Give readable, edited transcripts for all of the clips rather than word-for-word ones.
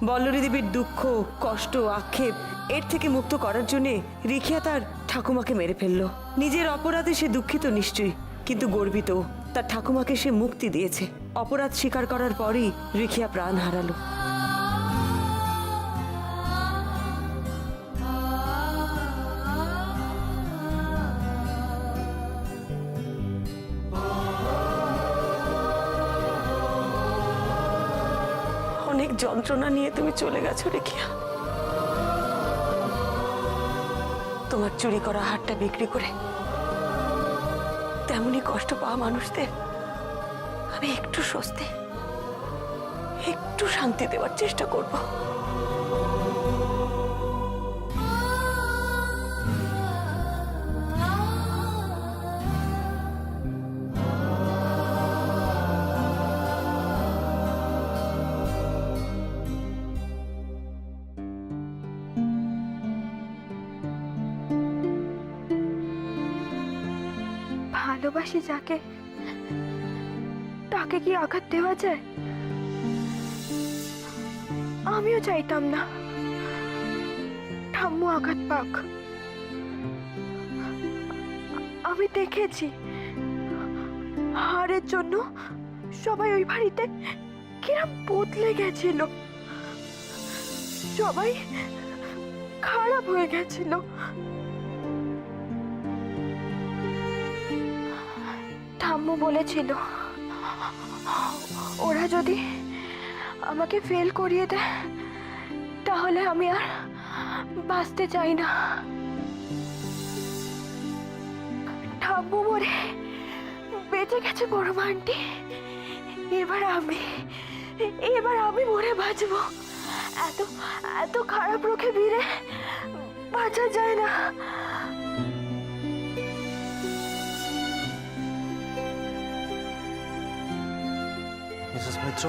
বল্লরী দেবীর দুঃখ, কষ্ট, আক্ষেপ এর থেকে মুক্ত করার জন্য রিখিয়া তার ঠাকুমাকে মেরে ফেলল। নিজের অপরাধে সে দুঃখিত নিশ্চয়ই, কিন্তু গর্বিত তার ঠাকুমাকে সে মুক্তি দিয়েছে। অপরাধ স্বীকার করার পরই রিখিয়া প্রাণ হারালো। অনেক যন্ত্রণা নিয়ে তুমি চলে গেছো রিখিয়া। তোমার চুরি করা হারটা বিক্রি করে তেমনি কষ্ট পাওয়া মানুষদের আমি একটু স্বস্তি, একটু শান্তি দেওয়ার চেষ্টা করব। ভালোবাসি যাকে, তাকে কি আঘাত দেওয়া যায়? আমিও চাইতাম না ঠাম্মু আঘাত পাক। আমি দেখেছি হারের জন্য সবাই ওই বাড়িতে কিরম বদলে গেছিল, সবাই খারাপ হয়ে গেছিল। ঠাম্মু বলেছিল ওরা যদি আমাকে ফেল করিয়ে দেয় তাহলে আমি আর বাঁচতে চাই না। ঠাম্মু মরে বেঁচে গেছে বড় মা আন্টি, এবার আমি মরে বাঁচবো। এত এত খারাপ রোগে ভিড়ে বাঁচা যায় না। মিসেস মিত্র,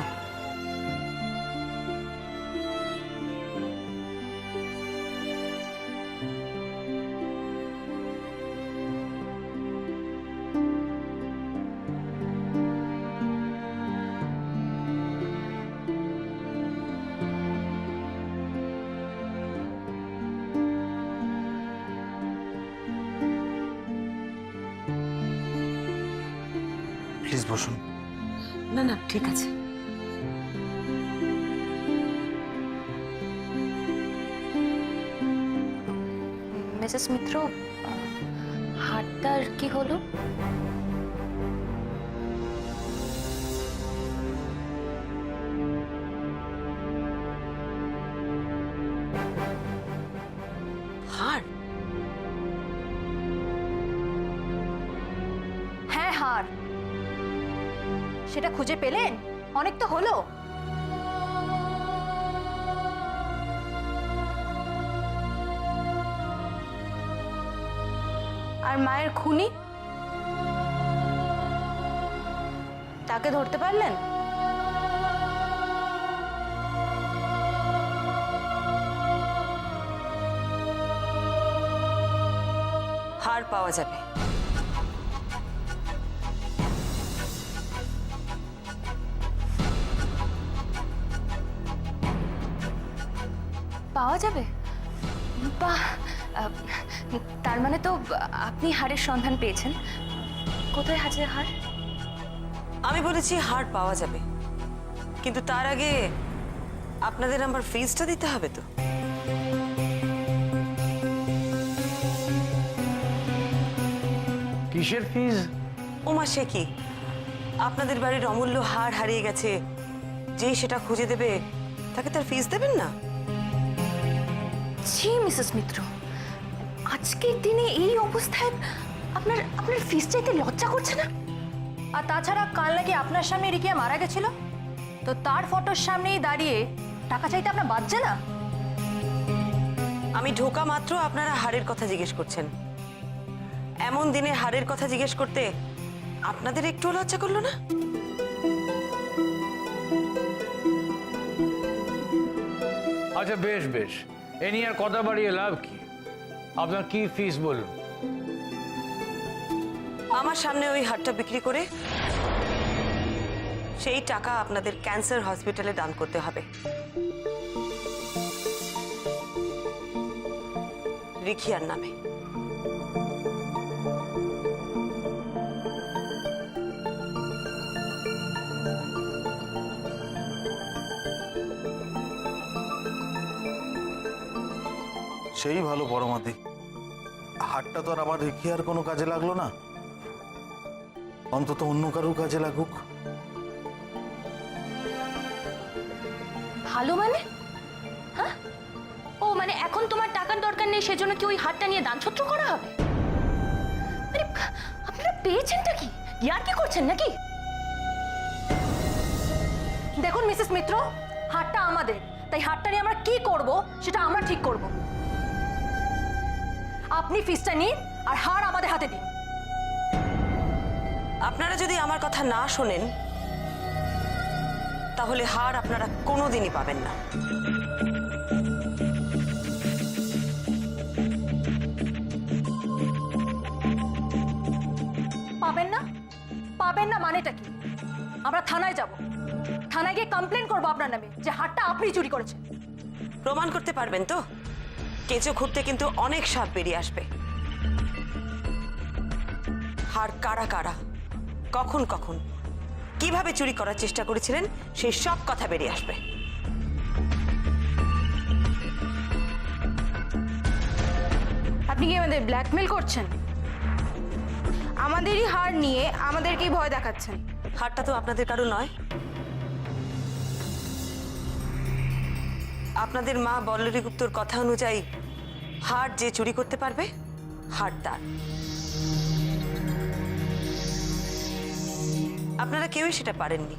প্লিজ বসুন। না না, ঠিক আছে। মিসেস মিত্র, হারটার কি হলো? হার? হ্যাঁ, হার। সেটা খুঁজে পেলেন? অনেক তো হলো। আর মায়ের খুনি, তাকে ধরতে পারলেন? হার পাওয়া যাবে। পাওয়া যাবে? বাহ, তার মানে তো আপনি হারের সন্ধান পেয়েছেন। কোথায় আছে হার? আমি বলেছি হার পাওয়া যাবে, কিন্তু তার আগে আপনাদের আমার ফিজটা দিতে হবে তো। কিসের ফিজ? ওমা, সে কি, আপনাদের বাড়ির অমূল্য হার হারিয়ে গেছে, যেই সেটা খুঁজে দেবে তাকে তার ফিজ দেবেন না? জি মিসেস মিত্র, আজকের দিনে এই অবস্থায় আপনার আপনার ফিস চাইতে লজ্জা করছে না? আর তাছাড়া কাল নাকি আপনার সামনে রিকিয়া মারা গেছিল, তো তার ফটোর সামনেই দাঁড়িয়ে টাকা চাইতে আপনার বাজছে না? আমি ঢোকা মাত্র আপনারা হারের কথা জিজ্ঞেস করছেন। এমন দিনে হারের কথা জিজ্ঞেস করতে আপনাদের একটু লজ্জা করলো না? আচ্ছা বেশ বেশ, এ নিয়ে আর কথা বাড়িয়ে লাভ কি? আপনার কি ফিস বলুন? আমার সামনে ওই হারটা বিক্রি করে সেই টাকা আপনাদের ক্যান্সার হসপিটালে দান করতে হবে। রিখিয়ার নামে। সেই ভালো পরমাদি, হাটটা তো আর আমার রেখে আর কোনো কাজে লাগলো না, অন্তত অন্য কারোর কাজে লাগুক। ভালো মানে? হ্যাঁ, ও মানে এখন তোমার টাকার দরকার নেই সেজন্য কি ওই হাতটা নিয়ে দানছত্র করা হবে? আরে আপনারা পেয়েছেনটা কি? ইয়ার কি করছেন নাকি? দেখুন মিসেস মিত্র, হাটটা আমাদের, তাই হাটটা নিয়ে আমরা কি করব সেটা আমরা ঠিক করব। আপনি ফিসটা নিন আর হার আমাদের হাতে দিন। আপনারা যদি আমার কথা না শোনেন তাহলে হার আপনারা কোনোদিনই পাবেন না। পাবেন না? পাবেন না মানেটা কি? আমরা থানায় যাব, থানায় গিয়ে কমপ্লেন করবো আপনার নামে যে হাটটা আপনি চুরি করেছেন। প্রমাণ করতে পারবেন তো? কেঁচো খুঁড়তে কিন্তু অনেক সাপ বেরিয়ে আসবে। হার কারা কারা, কখন কখন, কিভাবে চুরি করার চেষ্টা করেছিলেন সেই সব কথা বেরিয়ে আসবে। আপনি কি আমাদের ব্ল্যাকমেল করছেন? আমাদেরই হার নিয়ে আমাদেরকেই ভয় দেখাচ্ছেন। হারটা তো আপনাদের কারো নয়। আপনাদের মা বল্লরী গুপ্তর কথা অনুযায়ী হার যে চুরি করতে পারবে হার তার। আপনারা কেউই সেটা পারেননি,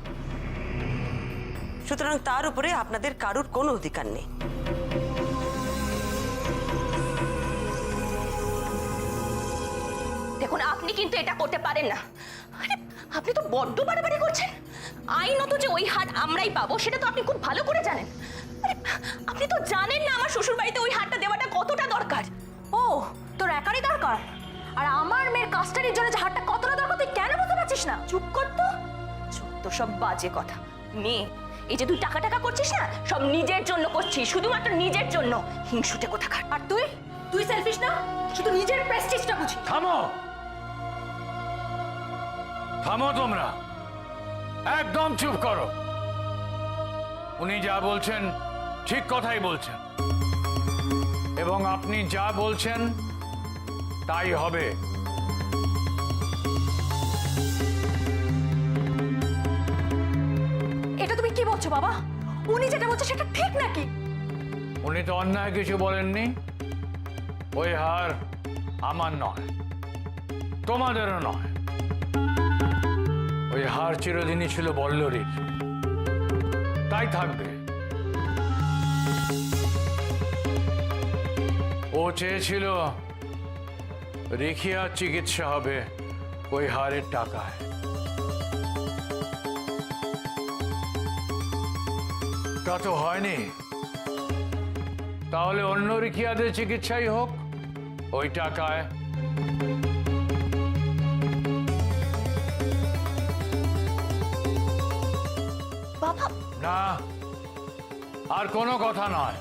সুতরাং তার উপরে আপনাদের কারোর কোনো অধিকার নেই। দেখুন আপনি কিন্তু এটা করতে পারেন না। আরে আপনি তো বড্ড বাড়াবাড়ি করছেন। আইনত যে ওই হাট আমরাই পাবো সেটা তো আপনি খুব ভালো করে জানেন। আরে আপনি তো জানেন না আমার শ্বশুর বাড়িতে ওই হাটটা দেওয়াটা কতটা দরকার। ও তোর একারই দরকার, আর আমার মেয়ের কাস্টাডির জন্য যে হাটটা কতটা দরকার তুই কেন বুঝতে পারছিস না? চুপ কর তো, চুপ তো, সব বাজে কথা। মেয়ে, এই যে তুই টাকা টাকা করছিস না, সব নিজের জন্য করছিস, শুধুমাত্র নিজের জন্য। হিংসুটে কোথাকার। আর তুই তুই সেলফিশ না, শুধু নিজের প্রেস্টিজটা বুঝিস। থামো, থামো তোমরা, একদম চুপ করো। উনি যা বলছেন ঠিক কথাই বলছেন, এবং আপনি যা বলছেন তাই হবে। এটা তুমি কি বলছো বাবা? উনি যেটা বলছে সেটা ঠিক নাকি? উনি তো অন্যায় কিছু বলেননি। ওই হার আমার নয়, তোমাদেরও নয়। ওই হার চিরদিনই ছিল বল্লরীর, তাই থাকবে। ও চেয়েছিল রিখিয়ার চিকিৎসা হবে ওই হারের টাকায়। তা তো হয়নি। তাহলে অন্য রিখিয়াদের চিকিৎসাই হোক ওই টাকায়। বাবা না, আর কোনো কথা নয়।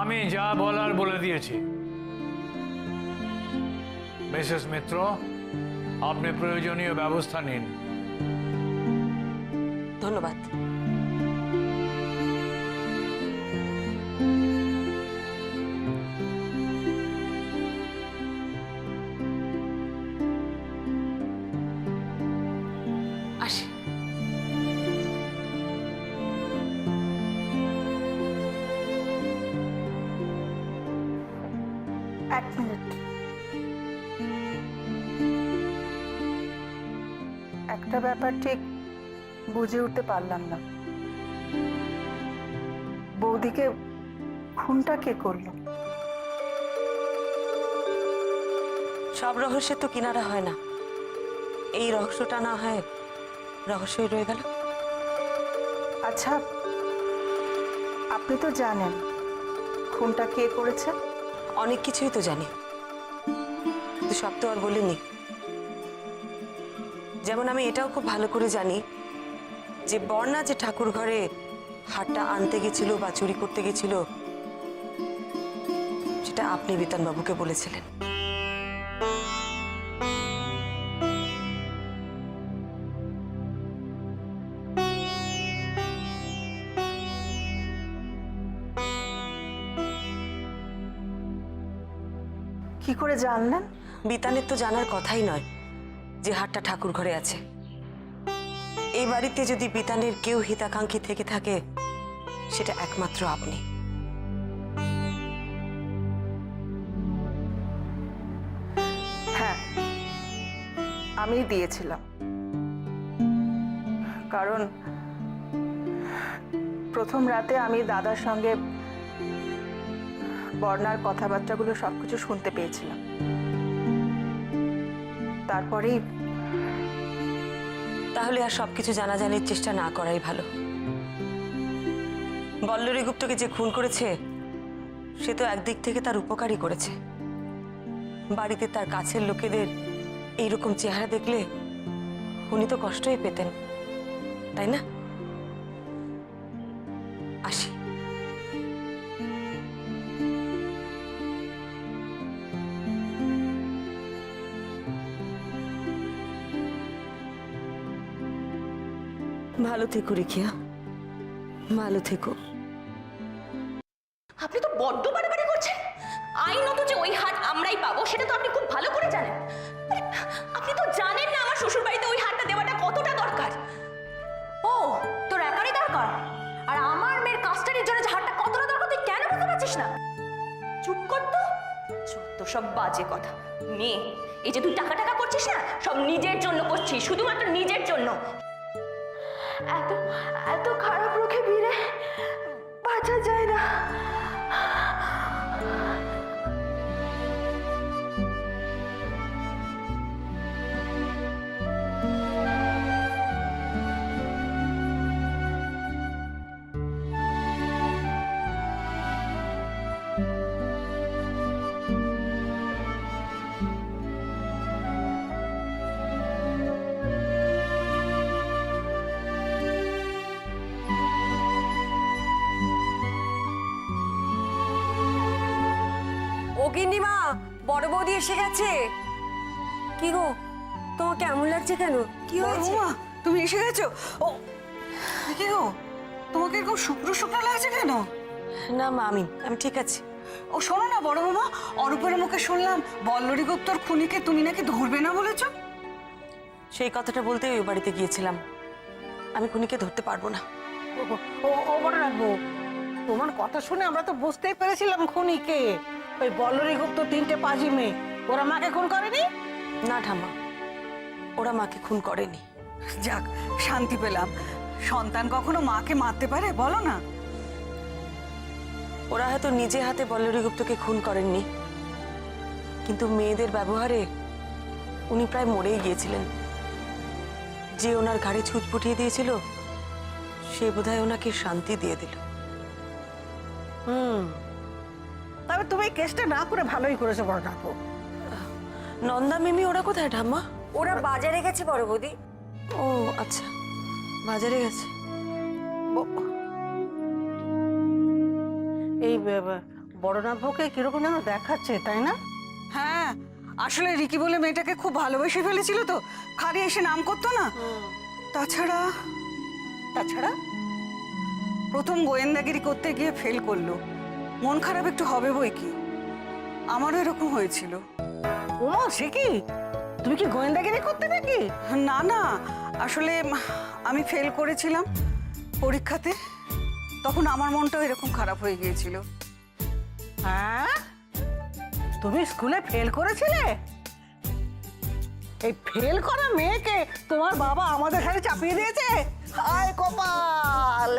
আমি যা বলার বলে দিয়েছি। মিসেস মিত্র, আপনি প্রয়োজনীয় ব্যবস্থা নিন। ধন্যবাদ। আসি। এক মিনিট, একটা ব্যাপার ঠিক বুঝে উঠতে পারলাম না। বৌদিকে খুনটা কে করলো? সব রহস্যের তো কিনারা হয় না। এই রহস্যটা না হয় রহস্যই রয়ে গেল। আচ্ছা, আপনি তো জানেন খুনটা কে করেছে? অনেক কিছুই তো জানি, কিন্তু সব তো আর বলিনি। যেমন আমি এটাও খুব ভালো করে জানি যে বর্ণা যে ঠাকুর ঘরে হারটা আনতে গেছিল বা চুরি করতে গেছিল সেটা আপনি বিতানবাবুকে বলেছিলেন। কি করে জানলেন? বিতানের তো জানার কথাই নয় যে হারটা ঠাকুর ঘরে আছে। এই বাড়িতে যদি বিতানের কেউ হিতাকাঙ্ক্ষী থেকে থাকে সেটা একমাত্র আপনি। হ্যাঁ, আমি দিয়েছিলাম, কারণ প্রথম রাতে আমি দাদার সঙ্গে বর্ণার কথাবার্তাগুলো সবকিছু শুনতে পেয়েছিলাম। তারপরেই তাহলে আর সবকিছু জানাজানির চেষ্টা না করাই ভালো। বল্লরী গুপ্তকে যে খুন করেছে সে তো একদিক থেকে তার উপকারই করেছে। বাড়িতে তার কাছের লোকেদের এইরকম চেহারা দেখলে উনি তো কষ্টই পেতেন, তাই না? আসি। ভালো থেকো রিখিয়া, ভালো থেকো। আপনি তো বড্ড বাড়াবাড়ি করছেন। আইনত যে ওই হাট আমরাই পাবো সেটা তো আপনি খুব ভালো করে জানেন। আপনি তো জানেন না আমার শ্বশুর বাড়িতে ওই হাটটা দেওয়াটা কতটা দরকার। ও তোর একারই দরকার, আর আমার মেয়ের কাস্টাডির জন্য যে হাটটা কতটা দরকার তুই কেন বুঝতে পারছিস না? চুপ কর তো, যত সব বাজে কথা। মেয়ে, এই যে তুই টাকা টাকা করছিস না, সব নিজের জন্য করছিস, শুধুমাত্র নিজের জন্য। এত এত খারাপ রোগে ভিড়ে বাঁচা যায় না। ও গিন্নিমা, বড় বৌদি এসে গেছে। কি গো, তোমার কেমন লাগছে কেন? কি হয়েছে? বৌমা, তুমি এসে গেছো? ও কি গো, তোমাকে এরকম শুকনো শুকনো লাগছে কেন? না মা, আমি ঠিক আছি। ও শোনো না বড় মামা, অরূপের মুখে শুনলাম বল্লরী গুপ্তর খুনিকে তুমি নাকি ধরবে না বলেছো। সেই কথাটা বলতে ওই বাড়িতে গিয়েছিলাম। আমি খুনিকে ধরতে পারবো না। ও বড় রাখবো, তোমার কথা শুনে আমরা তো বুঝতেই পেরেছিলাম খুনিকে। ওই বল্লরী গুপ্ত তিনটে পাজি মেয়ে, ওরা মাকে খুন করেনি? না ঠাম্মা, ওরা মাকে খুন করেনি। যাক, শান্তি পেলাম। সন্তান কখনো মাকে মারতে পারে বলো না? ওরা হয়তো নিজে হাতে বল্লরী গুপ্তকে খুন করেননি, কিন্তু মেয়েদের ব্যবহারে উনি প্রায় মরেই গিয়েছিলেন। যে ওনার ঘাড়ে ছুঁচ ফুটিয়ে দিয়েছিল সে বোধহয় ওনাকে শান্তি দিয়ে দিল। তবে তুমি এই কেসটা না করে ভালোই করেছো বড় রাখবো। নন্দা মিমি ওরা কোথায় ঠাম্মা? ওরা বাজারে গেছে বড় বৌদি। ও আচ্ছা, বাজারে গেছে। এই বড় নাভকে কিরকম যেন দেখাচ্ছে, তাই না? হ্যাঁ, আসলে রিকি বলে মেয়েটাকে খুব ভালোবেসে ফেলেছিল তো, খালি এসে নাম করতো না। তাছাড়া প্রথম গোয়েন্দাগিরি করতে গিয়ে ফেল করলো। মন খারাপ একটু হবে বই কি, আমারও এরকম হয়েছিল। ও সে কি, তুমি কি গোয়েন্দাগিরি করতে নাকি? না না, আসলে আমি ফেল করেছিলাম পরীক্ষাতে, তখন আমার মনটাও এরকম খারাপ হয়ে গিয়েছিল। হ্যাঁ, তুমি স্কুলে ফেল করেছিলে? এই ফেল করা মেয়েকে তোমার বাবা আমাদের ঘরে চাপিয়ে দিয়েছে। হায় কপাল!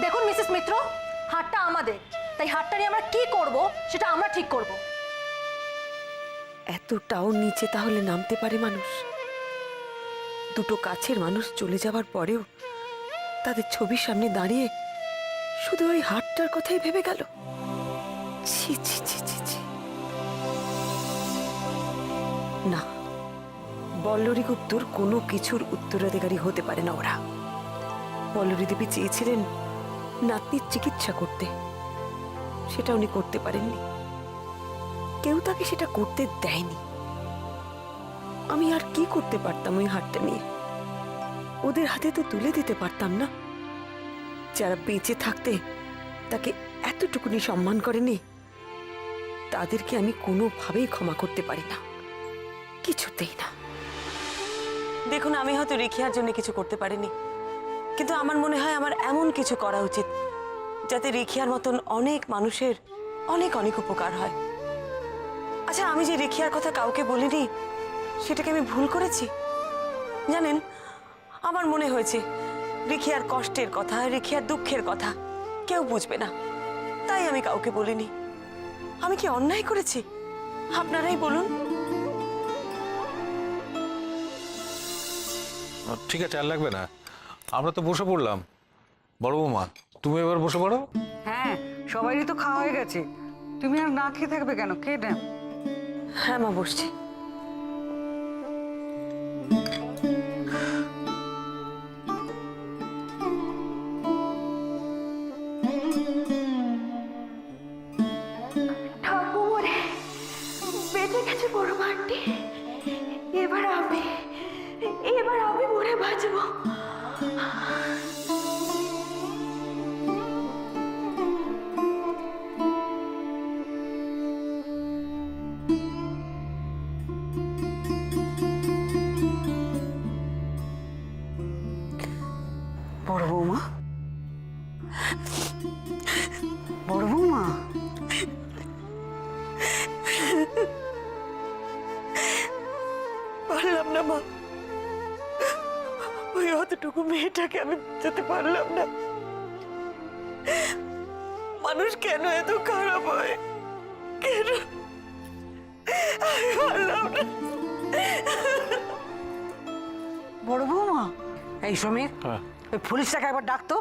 দেখুন মিসেস মিত্র, হাটটা আমাদের, তাই হাটটা নিয়ে আমরা কি করব সেটা আমরা ঠিক করব। এতটাও নিচে তাহলে নামতে পারে মানুষ? দুটো কাছের মানুষ চলে যাবার পরেও তাদের ছবির সামনে দাঁড়িয়ে শুধু ওই হাটটার কথাই ভেবে গেল। ছি ছি ছি ছি ছি। না, বল্লরী গুপ্তর কোনো কিছুর উত্তরাধিকারী হতে পারে না ওরা। বল্লরী দেবী চেয়েছিলেন নাতনির চিকিৎসা করতে, সেটা উনি করতে পারেননি। কেউ তাকে সেটা করতে দেয়নি। আমি আর কি করতে পারতাম ওই হাটটা নিয়ে? ওদের হাতে তো তুলে দিতে পারতাম না। যারা বেঁচে থাকতে তাকে এতটুকুনি সম্মান করেনি, তাদেরকে আমি কোনোভাবেই ক্ষমা করতে পারি না, কিছুতেই না। দেখুন, আমি হয়তো রেখিয়ার জন্য কিছু করতে পারিনি, কিন্তু আমার মনে হয় আমার এমন কিছু করা উচিত যাতে রেখিয়ার মতন অনেক মানুষের অনেক অনেক উপকার হয়। আচ্ছা, আমি যে রেখিয়ার কথা কাউকে বলিনি, সেটাকে আমি ভুল করেছি? জানেন, আমার মনে হয়েছে রেখিয়ার কষ্টের কথা, রেখিয়ার দুঃখের কথা কেউ বুঝবে না, তাই আমি কাউকে বলিনি। আমি কি অন্যায় করেছি? আপনারাই বলুন। ঠিক আছে, আর লাগবে না, আমরা তো বসে পড়লাম। বড় বৌমা, তুমি এবার বসে পড়ো। হ্যাঁ, সবারই তো খাওয়া হয়ে গেছে, তুমি আর না খেয়ে থাকবে কেন? খেয়ে নাও। হ্যাঁ মা, বসছি। ঠাকুমরে বেঁচে গেছে বড় মাটি। এবার আমি মরে বাঁচবো। বড় বৌমা, বড় বৌমা, পারলাম না মা, ওই অতটুকু মেয়েটাকে আমি যেতে পারলাম না। মানুষ কেন এত খারাপ হয়? কেন? আমি পারলাম না। বড় বৌমা। এই সমীর, ওই পুলিশটাকে একবার ডাকতো,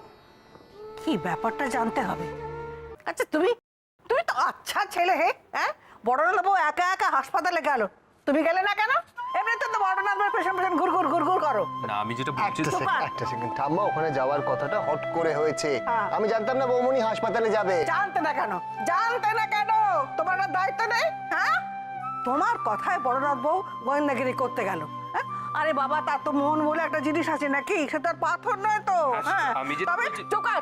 কি ব্যাপারটা জানতে হবে। আচ্ছা, তুমি তুমি তো আচ্ছা ছেলে। হ্যাঁ, বড়নাথ বউ একা একা হাসপাতালে গেল, তুমি গেলে না কেন? এমনিতে তো বড়নাথ বউ পেছন পেছন ঘুরঘুর ঘুরঘুর করো। না, আমি যেটা বলছি একটা সেকেন্ড ঠাম্মা, ওখানে যাওয়ার কথাটা হট করে হয়েছে। হ্যাঁ। আমি জানতাম না বৌমনি হাসপাতালে যাবে। জানতে না কেন? জানতে না কেন? তোমার আর দায়িত্ব নেই? হ্যাঁ, তোমার কথায় বড়নাথ বউ গোয়েন্দাগিরি করতে গেল। হ্যাঁ, আরে বাবা, তার তো মন বলে একটা জিনিস আছে নাকি? সে তো আর পাথর নয় তো। হ্যাঁ, আমি যেটা তবে বলছি- চোকার।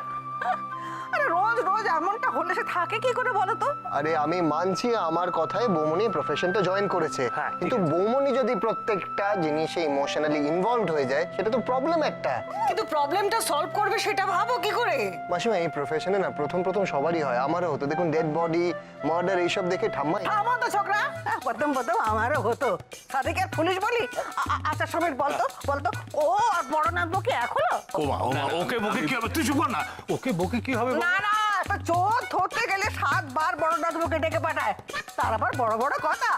আরে রোজ রোজ এমনটা হলে সে থাকে কি করে বলো তো? আরে আমি মানছি আমার কথায় বৌমনি প্রফেশনটা জয়েন করেছে, কিন্তু বৌমনি যদি প্রত্যেকটা জিনিসে ইমোশনালি ইনভলভড হয়ে যায়, সেটা তো প্রবলেম একটা। কিন্তু প্রবলেমটা সলভ করবে সেটা ভাবো কি করে? মাসিমা, এই প্রফেশনে না প্রথম প্রথম সবারই হয়, আমারও হতো। দেখুন, ডেড বডি, মার্ডার, এইসব দেখে ঠাম্মা। থামো তো ছোকরা। প্রথম প্রথম আমারও হতো। সাদিকের পুলিশ বলি। আচ্ছা সমীর, বলতো ও আর বড়নাথ বউ কি এক হলো? ওকে বকে কি হবে? তুই চুপ কর না। ওকে বকে কি হবে? না না, একটা চোর ধরতে গেলে 7 বার বড়নাথ বউকে ডেকে পাঠায়, তার আবার বড় বড় কথা।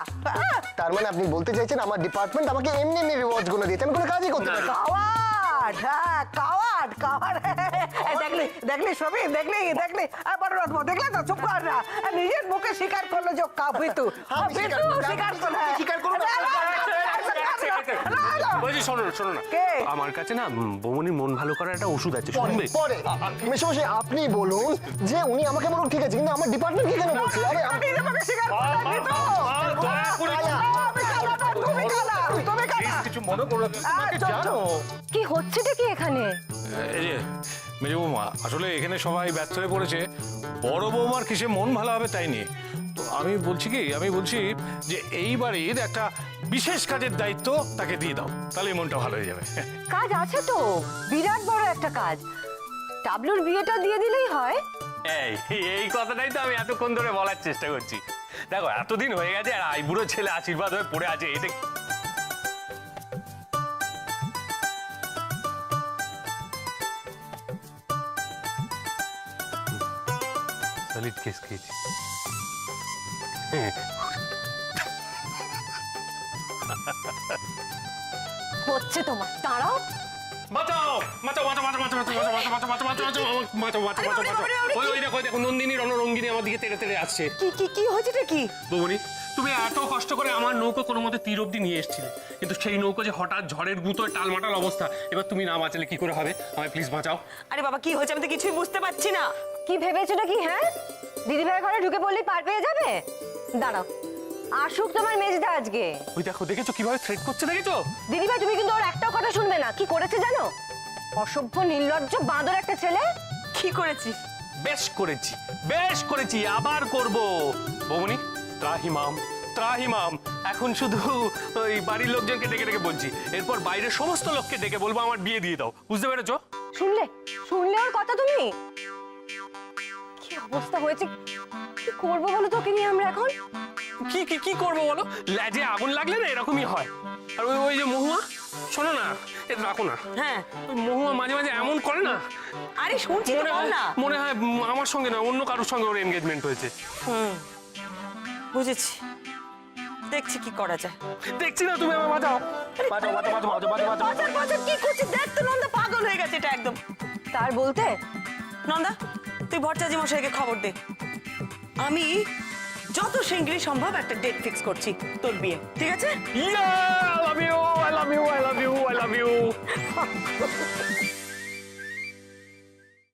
তার মানে আপনি বলতে চাইছেন আমার ডিপার্টমেন্ট আমাকে এমনি এমনি রিওয়ার্ডস গুলো দিয়েছে, আমি কোনো কাজই করতে পারি না। কাওয়ার্ড, হ্যাঁ কাওয়ার্ড, কাওয়ার্ড। দেখলি সমীর, দেখলি আর বড়নাথ বউ দেখলে তো? চুপ কর না, নিজের মুখে স্বীকার করলো যে কাবিতু। স্বীকার করলো। বলছি, শোনো না, কে? আমার কাছে না বৌমনির মন ভালো করার একটা ওষুধ আছে, শুনবে? পরে মেশামশাই আপনি বলুন যে উনি আমাকে বলুন, ঠিক আছে, কিন্তু আমার ডিপার্টমেন্ট কি কেন বলছে? আরে নিজের মুখে স্বীকার করলো তো। তুমি কানা। কিছু মনে করো না, তোমাকে জানো। কি হচ্ছেটা কি এখানে? এই যে মেজো বৌমা, আসলে এখানে সবাই ব্যস্ত হয়ে পড়েছে বড় বৌমার কিসে মন ভালো হবে তাই নিয়ে। তো আমি বলছি যে এই বাড়ির একটা বিশেষ কাজের দায়িত্ব তাকে দিয়ে দাও, তাহলে মনটা ভালো হয়ে যাবে। কাজ আছে তো, বিরাট বড় একটা কাজ। টাবলুর বিয়েটা দিয়ে দিলেই হয়। এই কথাটাই তো আমি এতক্ষণ ধরে বলার চেষ্টা করছি। দেখো, এতদিন হয়ে গেছে আর আইবুড়ো ছেলে আশীর্বাদ হয়ে পড়ে আছে, এতে সলিড কেস খেয়েছি। হচ্ছে তোমার, দাঁড়াও। বাঁচাও বাঁচাও বাঁচাও বাঁচাও বাঁচাও বাঁচাও বাঁচাও বাঁচাও বাঁচাও বাঁচাও বাঁচাও বাঁচাও বাঁচাও বাঁচাও ওই দেখো দেখো নন্দিনী রণরঙ্গিনী আমার দিকে তেড়ে তেড়ে আসছে। কি কি কি হয়েছেটা কি? বৌমনি তুমি এত কষ্ট করে আমার নৌকো কোনো মতে তীর অব্দি নিয়ে এসেছিলে, কিন্তু সেই নৌকো যে হঠাৎ ঝড়ের গুঁতোয় টালমাটাল অবস্থা, এবার তুমি না বাঁচালে কি করে হবে? আমায় প্লিজ বাঁচাও। আরে বাবা কি হয়েছে আমি তো কিছুই বুঝতে পারছি না। কি ভেবেছো নাকি? হ্যাঁ, দিদিভাই ঘরে ঢুকে পড়লেই পার পেয়ে যাবে? দাঁড়াও, আসুক তোমার মেজদা আজকে। ওই দেখো, দেখেছো কিভাবে থ্রেট করছে, দেখেছো? দিদিভাই তুমি কিন্তু ওর একটাও কথা শুনবে না। কি করেছে জানো? অসভ্য নির্লজ্জ বাঁদর একটা ছেলে। কি করেছিস? বেশ করেছি, বেশ করেছি, আবার করব। বৌমনি ত্রাহিমাম ত্রাহিমাম, এখন শুধু ওই বাড়ির লোকজনকে ডেকে ডেকে বলছি, এরপর বাইরের সমস্ত লোককে ডেকে বলবো আমার বিয়ে দিয়ে দাও, বুঝতে পেরেছো? শুনলে শুনলে ওর কথা তুমি? কি অবস্থা হয়েছে, কি করবো বলো তোকে নিয়ে আমরা এখন? কি কি কি করবো বলো? ল্যাজে আগুন লাগলে না এরকমই হয়। আর ওই ওই যে মহুয়া, শোনো না, এটা রাখো না। হ্যাঁ ওই মহুয়া মাঝে মাঝে এমন করে না, আরে শুনছি তো, বল না। মনে হয় আমার সঙ্গে না অন্য কারোর সঙ্গে ওর এনগেজমেন্ট হয়েছে। বুঝেছি, দেখছি কি করা যায়। দেখছি না, তুমি আমার বাঁচাও বাঁচাও বাঁচাও বাঁচাও বাঁচাও বাঁচাও বাজার বাজার কি করছিস? দেখ তো নন্দা পাগল হয়ে গেছে এটা একদম। তার বলতে নন্দা তুই ভট্টাচার্য মশাইকে খবর দে, আমি যত শিগগিরই সম্ভব একটা ডেট ফিক্স করছি তোর বিয়ে, ঠিক আছে? Yeah, I love you, I love you, I love you, I love you.